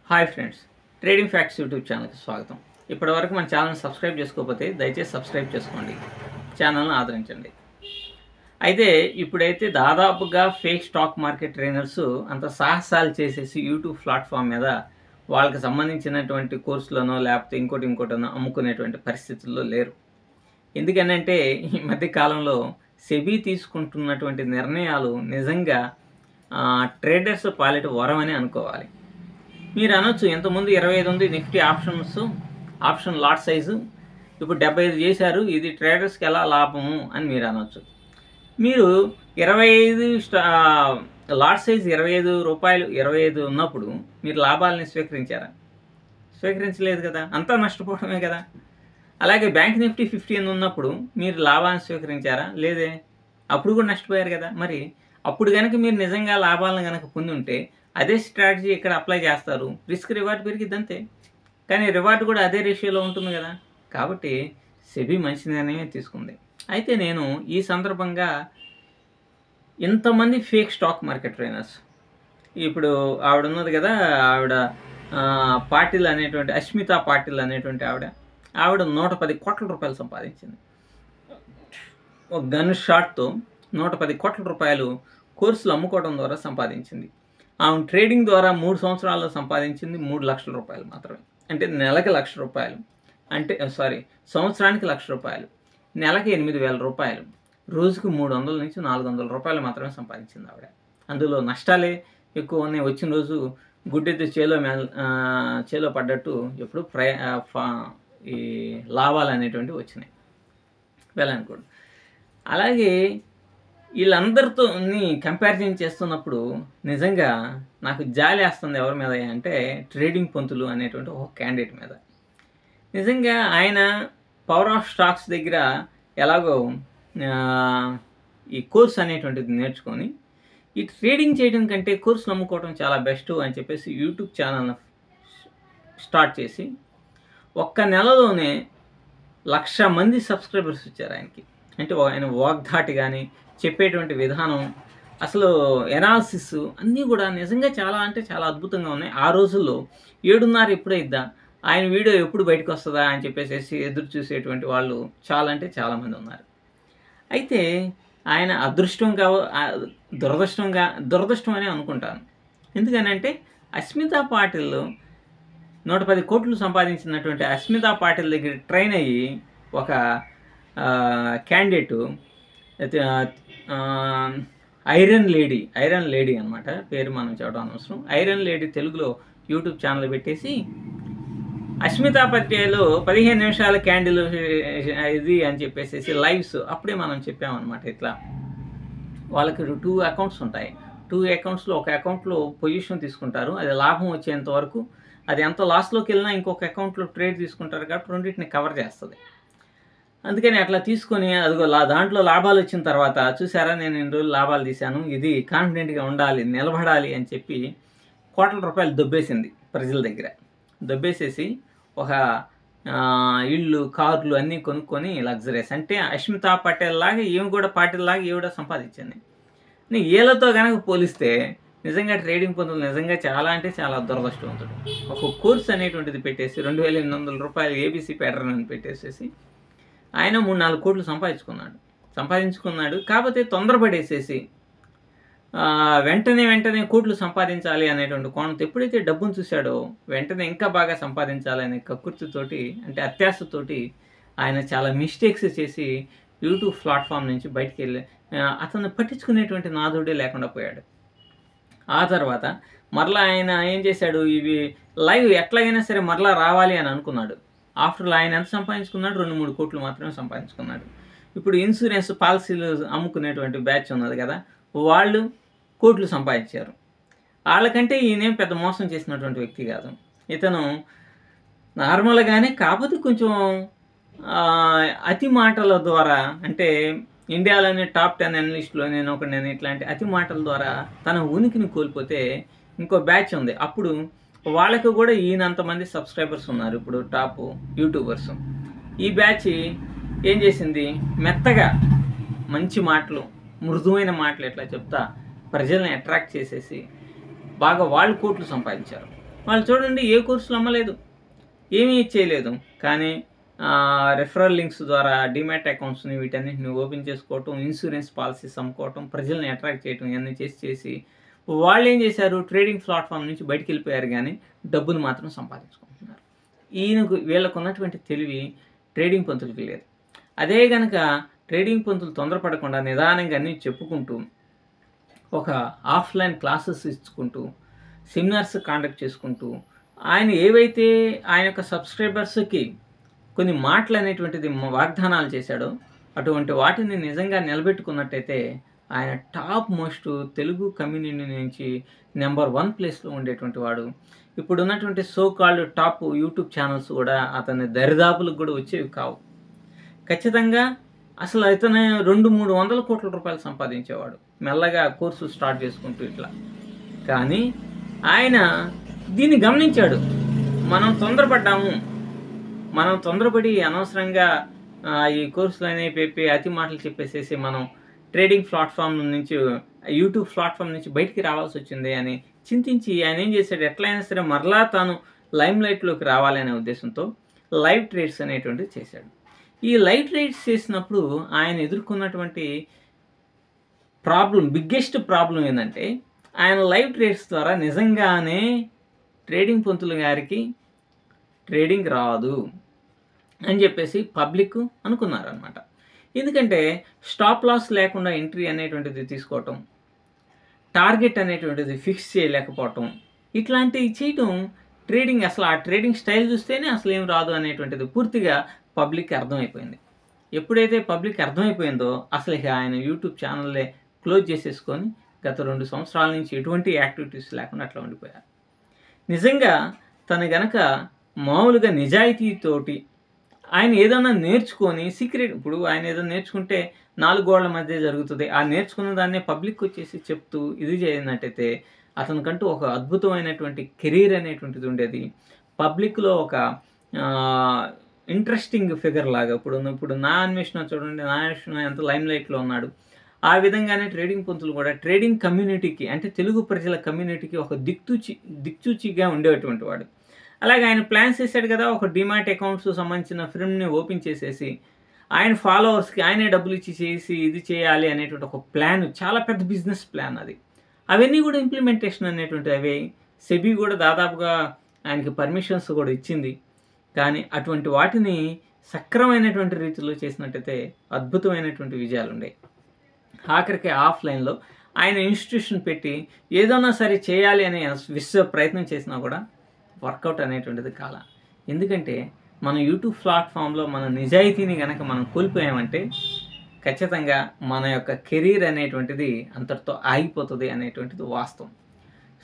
Hi friends, trading facts YouTube ఛానల్కి స్వాగతం. ఇప్పటివరకు మన ఛానల్ని సబ్స్క్రైబ్ చేసుకోకపోతే దయచేసి సబ్స్క్రైబ్ చేసుకోండి, ఛానల్ని ఆదరించండి. అయితే ఇప్పుడైతే దాదాపుగా ఫేక్ స్టాక్ మార్కెట్ ట్రైనర్స్ అంత సాహసాలు చేసేసి యూట్యూబ్ ప్లాట్ఫామ్ మీద వాళ్ళకి సంబంధించినటువంటి కోర్సులోనో లేకపోతే ఇంకోటనో అమ్ముకునేటువంటి పరిస్థితుల్లో లేరు. ఎందుకనంటే ఈ మధ్య కాలంలో సెబీ తీసుకుంటున్నటువంటి నిర్ణయాలు నిజంగా ట్రేడర్స్ పాలిట వరం అని అనుకోవాలి. మీరు అనొచ్చు, ఇంతకుముందు 25 ఉంది నిఫ్టీ ఆప్షన్ లాట్ సైజు, ఇప్పుడు 75 చేశారు, ఇది ట్రేడర్స్కి ఎలా లాభము అని మీరు అనొచ్చు. మీరు 25 లాట్ సైజ్ 25 రూపాయలు 25 ఉన్నప్పుడు మీరు లాభాలని స్వీకరించారా? స్వీకరించలేదు కదా, అంతా నష్టపోవడమే కదా. అలాగే బ్యాంక్ నిఫ్టీ 50 ఉన్నప్పుడు మీరు లాభాన్ని స్వీకరించారా? లేదే, అప్పుడు కూడా నష్టపోయారు కదా. మరి అప్పుడు కనుక మీరు నిజంగా లాభాలను కనుక పొంది ఉంటే అదే స్ట్రాటజీ ఇక్కడ అప్లై చేస్తారు, రిస్క్ రివార్డ్ పెరిగిద్ది అంతే. కానీ రివార్డ్ కూడా అదే రేషియోలో ఉంటుంది కదా. కాబట్టి సెబీ మంచి నిర్ణయమే తీసుకుంది. అయితే నేను ఈ సందర్భంగా ఇంతమంది ఫేక్ స్టాక్ మార్కెట్ ట్రైనర్స్, ఇప్పుడు ఆవిడ ఉన్నది కదా, ఆవిడ పాటిల్ అనేటువంటి అస్మితా పాటిల్ అనేటువంటి ఆవిడ 110 కోట్ల రూపాయలు సంపాదించింది. ఒక గన్ షాట్తో 110 కోట్ల రూపాయలు కోర్సులు అమ్ముకోవడం ద్వారా సంపాదించింది. ఆమె ట్రేడింగ్ ద్వారా 3 సంవత్సరాల్లో సంపాదించింది 3 లక్షల రూపాయలు మాత్రమే. అంటే నెలకి 1 లక్ష రూపాయలు, సంవత్సరానికి 1 లక్ష రూపాయలు, నెలకి 8,000 రూపాయలు, రోజుకు 300 నుంచి 400 రూపాయలు మాత్రమే సంపాదించింది ఆవిడ. అందులో నష్టాలే ఎక్కువ ఉన్నాయి. వచ్చిన రోజు గుడ్డెత్తి చేలో పడ్డట్టు ఎప్పుడు ఈ లాభాలు అనేటువంటివి వచ్చినాయి వెళ్ళనుకోండి. అలాగే వీళ్ళందరితో కంపారిజన్ చేస్తున్నప్పుడు నిజంగా నాకు జాలి వేస్తుంది. ఎవరి మీద అంటే ట్రేడింగ్ పంతులు అనేటువంటి ఒక క్యాండిడేట్ మీద. నిజంగా ఆయన పవర్ ఆఫ్ స్టాక్స్ దగ్గర ఎలాగో ఈ కోర్స్ అనేటువంటిది నేర్చుకొని ఈ ట్రేడింగ్ చేయడం కంటే కోర్సులు అమ్ముకోవడం చాలా బెస్ట్ అని చెప్పేసి యూట్యూబ్ ఛానల్ని స్టార్ట్ చేసి ఒక్క నెలలోనే 1,00,000 మంది సబ్స్క్రైబర్స్ వచ్చారు ఆయనకి. అంటే ఆయన వాగ్ధాటి కానీ చెప్పేటువంటి విధానం, అసలు ఎనాలిసిస్ అన్నీ కూడా నిజంగా చాలా అంటే చాలా అద్భుతంగా ఉన్నాయి. ఆ రోజుల్లో 7:30 ఎప్పుడైద్దా, ఆయన వీడియో ఎప్పుడు బయటకు వస్తుందా అని చెప్పేసి ఎదురు చూసేటువంటి వాళ్ళు చాలా అంటే చాలామంది ఉన్నారు. అయితే ఆయన దురదృష్టం అనే అనుకుంటాను. ఎందుకనంటే అస్మితా పాటిల్ 110 కోట్లు సంపాదించినటువంటి అస్మితా పాటిల్ దగ్గర ట్రైన్ అయ్యి ఒక క్యాండిడేటు ఐరన్ లేడీ అనమాట, పేరు మనం చెప్పడం అనవసరం. ఐరన్ లేడీ తెలుగులో యూట్యూబ్ ఛానల్ పెట్టేసి అస్మితా పటేల్ 15 నిమిషాల క్యాండిల్ ఇది అని చెప్పేసి లైవ్స్ అప్పుడే మనం చెప్పామన్నమాట. ఇట్లా వాళ్ళకి 2 అకౌంట్స్ ఉంటాయి. 2 అకౌంట్స్లో ఒక అకౌంట్లో పొజిషన్ తీసుకుంటారు, అది లాభం వచ్చేంత వరకు. అది ఎంత లాస్లోకి వెళ్ళినా ఇంకొక అకౌంట్లో ట్రేడ్ తీసుకుంటారు కాబట్టి రెండింటిని కవర్ చేస్తుంది. అందుకని అట్లా తీసుకొని అదిగో దాంట్లో లాభాలు వచ్చిన తర్వాత చూసారా, నేను 2 రోజులు లాభాలు తీశాను, ఇది కాన్ఫిడెంట్గా ఉండాలి, నిలబడాలి అని చెప్పి కోట్ల రూపాయలు దొబ్బేసింది ప్రజల దగ్గర. దొబ్బేసేసి ఒక ఇళ్ళు కార్లు అన్నీ కొనుక్కొని లగ్జరీస్. అంటే అస్మితా పటేల్ లాగా ఈమె కూడా పాటిల్ లాగా ఈవిడ సంపాదించింది. వీళ్ళతో కనుక పోలిస్తే నిజంగా ట్రేడింగ్ పొందులు నిజంగా చాలా అంటే చాలా దురదృష్టవంతుడు. ఒక కోర్స్ అనేటువంటిది పెట్టేసి 2,800 రూపాయలు ఏబీసీ ప్యాటర్న్ అని పెట్టేసేసి ఆయన 3-4 కోట్లు సంపాదించుకున్నాడు. కాకపోతే తొందరపడేసేసి వెంటనే కోట్లు సంపాదించాలి అనేటువంటి కోణంతో ఎప్పుడైతే డబ్బును చూశాడో వెంటనే ఇంకా బాగా సంపాదించాలనే కక్కుర్తితోటి, అంటే అత్యాశతోటి ఆయన చాలా మిస్టేక్స్ చేసి యూట్యూబ్ ప్లాట్ఫామ్ నుంచి బయటికి వెళ్ళి అతను పట్టించుకునేటువంటి నాదుడే లేకుండా పోయాడు. ఆ తర్వాత మరలా ఆయన ఏం చేశాడు, ఇవి లైవ్ ఎట్లాగైనా సరే మరలా రావాలి అని అనుకున్నాడు. ఆఫ్టర్ ఆయన ఎంత సంపాదించుకున్నాడు? 2-3 కోట్లు మాత్రమే సంపాదించుకున్నాడు. ఇప్పుడు ఇన్సూరెన్స్ పాలసీలు అమ్ముకునేటువంటి బ్యాచ్ ఉన్నది కదా, వాళ్ళు కోట్లు సంపాదించారు. వాళ్ళకంటే ఈయనేం పెద్ద మోసం చేసినటువంటి వ్యక్తి కాదు. ఇతను నార్మల్గానే, కాకపోతే కొంచెం అతి మాటల ద్వారా, అంటే ఇండియాలోనే టాప్ 10 అనలిస్టులో నేను ఇట్లాంటి అతి మాటల ద్వారా తన ఉనికిని కోల్పోతే ఇంకో బ్యాచ్ ఉంది. అప్పుడు వాళ్ళకు కూడా ఈయనంతమంది సబ్స్క్రైబర్స్ ఉన్నారు ఇప్పుడు టాప్ యూట్యూబర్స్. ఈ బ్యాచ్ ఏం చేసింది, మెత్తగా మంచి మాటలు, మృదువైన మాటలు ఎట్లా చెప్తా ప్రజల్ని అట్రాక్ట్ చేసేసి బాగా వాళ్ళు కోట్లు సంపాదించారు. వాళ్ళు చూడండి ఏ కోర్సులు అమ్మలేదు, ఏమీ చేయలేదు. కానీ రెఫరల్ లింక్స్ ద్వారా డీమ్యాట్ అకౌంట్స్ని వీటన్నిటిని ఓపెన్ చేసుకోవటం, ఇన్సూరెన్స్ పాలసీస్ అమ్ముకోవటం, ప్రజల్ని అట్రాక్ట్ చేయటం, ఇవన్నీ చేసి వాళ్ళు ఏం చేశారు, ట్రేడింగ్ ప్లాట్ఫామ్ నుంచి బయటికి వెళ్ళిపోయారు కానీ డబ్బులు మాత్రం సంపాదించుకుంటున్నారు. వీళ్ళకు ఉన్నటువంటి తెలివి ట్రేడింగ్ పంతులకి లేదు. అదే కనుక ట్రేడింగ్ పంతులు తొందరపడకుండా నిదానంగా అన్నీ చెప్పుకుంటూ, ఒక ఆఫ్లైన్ క్లాసెస్ ఇచ్చుకుంటూ, సెమినార్స్ కండక్ట్ చేసుకుంటూ, ఆయన ఏవైతే ఆయన యొక్క సబ్స్క్రైబర్స్కి కొన్ని మాటలు అనేటువంటిది వాగ్దానాలు చేశాడో అటువంటి వాటిని నిజంగా నిలబెట్టుకున్నట్టయితే ఆయన టాప్ మోస్ట్ తెలుగు కమ్యూనిటీ నుంచి నెంబర్ 1 ప్లేస్లో ఉండేటువంటి వాడు. ఇప్పుడు ఉన్నటువంటి so called top YouTube channels కూడా అతని దరిదాపులకు కూడా వచ్చేవి కావు. ఖచ్చితంగా అసలు అతను 200-300 కోట్ల రూపాయలు సంపాదించేవాడు మెల్లగా కోర్సు స్టార్ట్ చేసుకుంటూ ఇట్లా. కానీ ఆయన దీన్ని గమనించాడు, మనం తొందరపడి అనవసరంగా ఈ కోర్సులు అనేవి పెట్టి అతి మాటలు చెప్పేసేసి మనం ట్రేడింగ్ ప్లాట్ఫామ్ నుంచి, యూట్యూబ్ ప్లాట్ఫామ్ నుంచి బయటికి రావాల్సి వచ్చింది అని చింతించి ఆయన ఏం చేశాడు, ఎట్లయినా సరే మరలా తాను లైమ్ లైట్లోకి రావాలనే ఉద్దేశంతో లైవ్ ట్రేడ్స్ అనేటువంటిది చేశాడు. ఈ లైవ్ ట్రేడ్స్ చేసినప్పుడు ఆయన ఎదుర్కొన్నటువంటి బిగ్గెస్ట్ ప్రాబ్లం ఏంటంటే, ఆయన లైవ్ ట్రేడ్స్ ద్వారా నిజంగానే ట్రేడింగ్ పంతులు గారికి ట్రేడింగ్ రాదు అని చెప్పేసి పబ్లిక్ అనుకున్నారనమాట. ఎందుకంటే స్టాప్ లాస్ లేకుండా ఎంట్రీ అనేటువంటిది తీసుకోవటం, టార్గెట్ అనేటువంటిది ఫిక్స్ చేయలేకపోవటం, ఇట్లాంటివి చేయటం ట్రేడింగ్, అసలు ఆ ట్రేడింగ్ స్టైల్ చూస్తేనే అసలు ఏం రాదు అనేటువంటిది పూర్తిగా పబ్లిక్కి అర్థమైపోయింది. ఎప్పుడైతే పబ్లిక్ అర్థమైపోయిందో అసలు ఇక ఆయన యూట్యూబ్ ఛానల్లే క్లోజ్ చేసేసుకొని గత 2 సంవత్సరాల నుంచి ఎటువంటి యాక్టివిటీస్ లేకుండా అట్లా ఉండిపోయారు. నిజంగా తను గనక మామూలుగా నిజాయితీతోటి ఆయన ఏదైనా నేర్చుకొని సీక్రెట్, ఇప్పుడు ఆయన ఏదైనా నేర్చుకుంటే 4 గోడల మధ్య జరుగుతుంది, ఆ నేర్చుకున్న దాన్నే పబ్లిక్ వచ్చేసి చెప్తూ ఇది చేయనట్టయితే అతనికంటూ ఒక అద్భుతమైనటువంటి కెరీర్ అనేటువంటిది ఉండేది. పబ్లిక్లో ఒక ఇంట్రెస్టింగ్ ఫిగర్ లాగా ఇప్పుడు నా అన్వేషణ చూడండి, నా అన్వేషణ ఎంత లైమ్ లైట్లో ఉన్నాడు. ఆ విధంగానే ట్రేడింగ్ పంతులు కూడా ట్రేడింగ్ కమ్యూనిటీకి, అంటే తెలుగు ప్రజల కమ్యూనిటీకి ఒక దిక్చూచిగా ఉండేటువంటి వాడు. అలాగే ఆయన ప్లాన్స్ చేశాడు కదా, ఒక డిమాట్ అకౌంట్స్ సంబంధించిన ఫిల్మ్ని ఓపెన్ చేసేసి ఆయన ఫాలోవర్స్కి ఆయనే డబ్బులు ఇచ్చి చేసి ఇది చేయాలి అనేటువంటి ఒక ప్లాన్, చాలా పెద్ద బిజినెస్ ప్లాన్ అది. అవన్నీ కూడా ఇంప్లిమెంటేషన్ అనేటువంటి అవి సెబీ కూడా దాదాపుగా ఆయనకి పర్మిషన్స్ కూడా ఇచ్చింది. కానీ అటువంటి వాటిని సక్రమైనటువంటి రీతిలో చేసినట్టయితే అద్భుతమైనటువంటి విజయాలు ఉన్నాయి. ఆఖరికి ఆఫ్లైన్లో ఆయన ఇన్స్టిట్యూషన్ పెట్టి ఏదైనా సరే చేయాలి అనే ప్రయత్నం చేసినా కూడా వర్కౌట్ అనేటువంటిది కాల. ఎందుకంటే మన యూట్యూబ్ ప్లాట్ఫామ్లో మన నిజాయితీని కనుక మనం కోల్పోయామంటే ఖచ్చితంగా మన యొక్క కెరీర్ అనేటువంటిది అంతటితో ఆగిపోతుంది అనేటువంటిది వాస్తవం.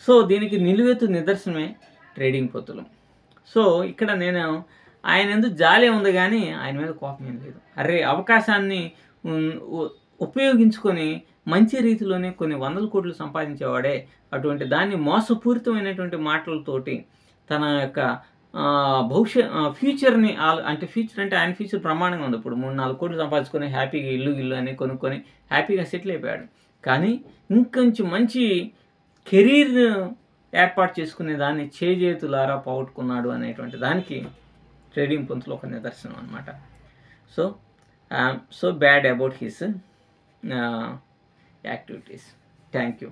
సో దీనికి నిలువెత్తు నిదర్శనమే ట్రేడింగ్ పంతులు. సో ఇక్కడ నేను ఆయన ఎందుకు జాలే ఉంది కానీ ఆయన మీద కోపం ఏం లేదు. అరే, అవకాశాన్ని ఉపయోగించుకొని మంచి రీతిలోనే కొన్ని 100 కోట్లు సంపాదించేవాడే అటువంటి దాన్ని మోసపూరితమైనటువంటి మాటలతోటి తన యొక్క ఫ్యూచర్ని, అంటే ఫ్యూచర్ అంటే ఆయన ఫ్యూచర్ ప్రమాణంగా ఉంది. ఇప్పుడు 3-4 కోట్లు సంపాదించుకొని హ్యాపీగా ఇల్లు అని కొనుక్కొని హ్యాపీగా సెటిల్ అయిపోయాడు. కానీ ఇంకొంచెం మంచి కెరీర్ ఏర్పాటు చేసుకునే దాన్ని చేజేతులారా పోగొట్టుకున్నాడు అనేటువంటి దానికి ట్రేడింగ్ పంతులు ఒక నిదర్శనం అనమాట. So bad about his activities. Thank you.